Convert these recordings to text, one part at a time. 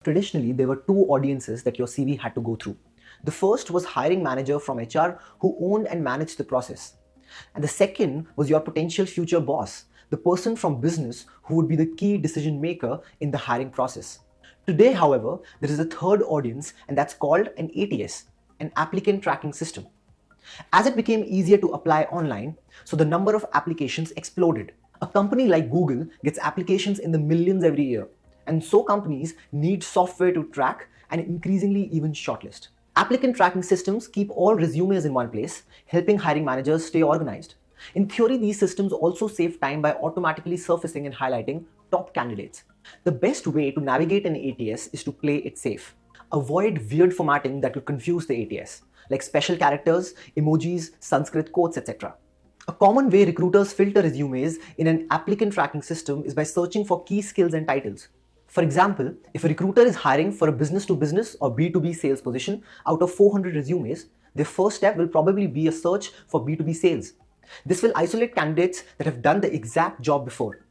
Traditionally, there were two audiences that your CV had to go through. The first was hiring manager from HR who owned and managed the process. And the second was your potential future boss, the person from business who would be the key decision maker in the hiring process. Today, however, there is a third audience, and that's called an ATS, an applicant tracking system. As it became easier to apply online, so the number of applications exploded. A company like Google gets applications in the millions every year, and so companies need software to track and increasingly even shortlist. Applicant tracking systems keep all resumes in one place, helping hiring managers stay organized. In theory, these systems also save time by automatically surfacing and highlighting top candidates. The best way to navigate an ATS is to play it safe. Avoid weird formatting that could confuse the ATS, like special characters, emojis, Sanskrit quotes, etc. A common way recruiters filter resumes in an applicant tracking system is by searching for key skills and titles. For example, if a recruiter is hiring for a business-to-business or B2B sales position out of 400 resumes, their first step will probably be a search for B2B sales. This will isolate candidates that have done the exact job before.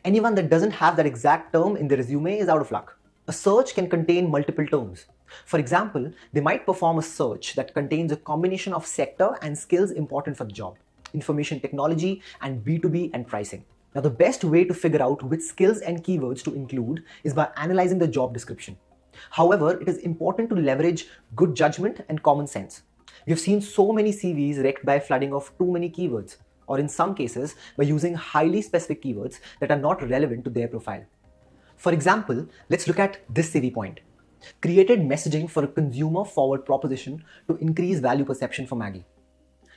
Anyone that doesn't have that exact term in their resume is out of luck. A search can contain multiple terms. For example, they might perform a search that contains a combination of sector and skills important for the job, information technology and B2B and pricing. Now, the best way to figure out which skills and keywords to include is by analyzing the job description. However, it is important to leverage good judgment and common sense. We have seen so many CVs wrecked by flooding of too many keywords, or in some cases, by using highly specific keywords that are not relevant to their profile. For example, let's look at this CV point. Created messaging for a consumer forward proposition to increase value perception for Maggi.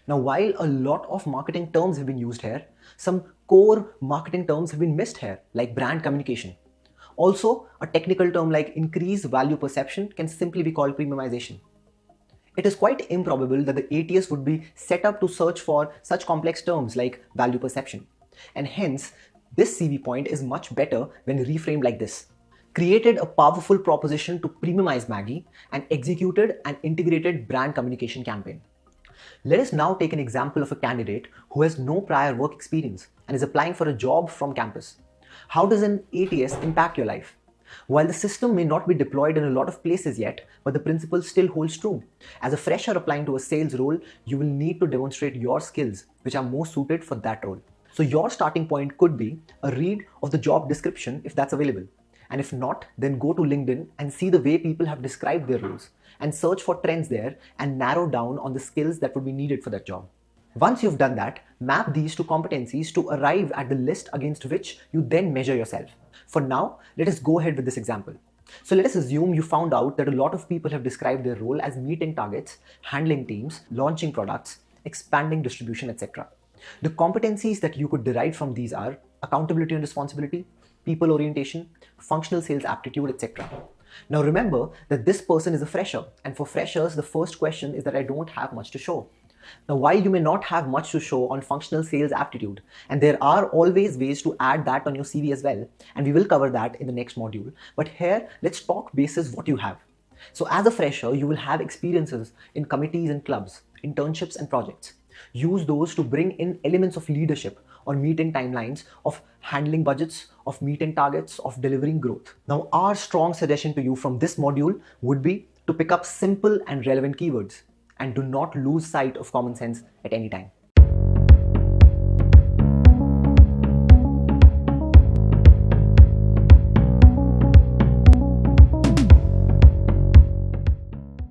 Now, while a lot of marketing terms have been used here, some core marketing terms have been missed here, like brand communication. Also, a technical term like increased value perception can simply be called premiumization. It is quite improbable that the ATS would be set up to search for such complex terms like value perception. And hence, this CV point is much better when reframed like this. Created a powerful proposition to premiumize Maggi and executed an integrated brand communication campaign. Let us now take an example of a candidate who has no prior work experience and is applying for a job from campus. How does an ATS impact your life? While the system may not be deployed in a lot of places yet, but the principle still holds true. As a fresher applying to a sales role, you will need to demonstrate your skills, which are more suited for that role. So your starting point could be a read of the job description if that's available. And if not, then go to LinkedIn and see the way people have described their roles and search for trends there and narrow down on the skills that would be needed for that job. Once you've done that, map these to competencies to arrive at the list against which you then measure yourself. For now, let us go ahead with this example. So let us assume you found out that a lot of people have described their role as meeting targets, handling teams, launching products, expanding distribution, etc. The competencies that you could derive from these are accountability and responsibility, people orientation, functional sales aptitude, etc. Now remember that this person is a fresher, and for freshers, the first question is that I don't have much to show. Now, while you may not have much to show on functional sales aptitude, and there are always ways to add that on your CV as well, and we will cover that in the next module, but here let's talk basis what you have. So as a fresher, you will have experiences in committees and clubs, internships and projects. Use those to bring in elements of leadership or meeting timelines, of handling budgets, of meeting targets, of delivering growth. Now, our strong suggestion to you from this module would be to pick up simple and relevant keywords and do not lose sight of common sense at any time.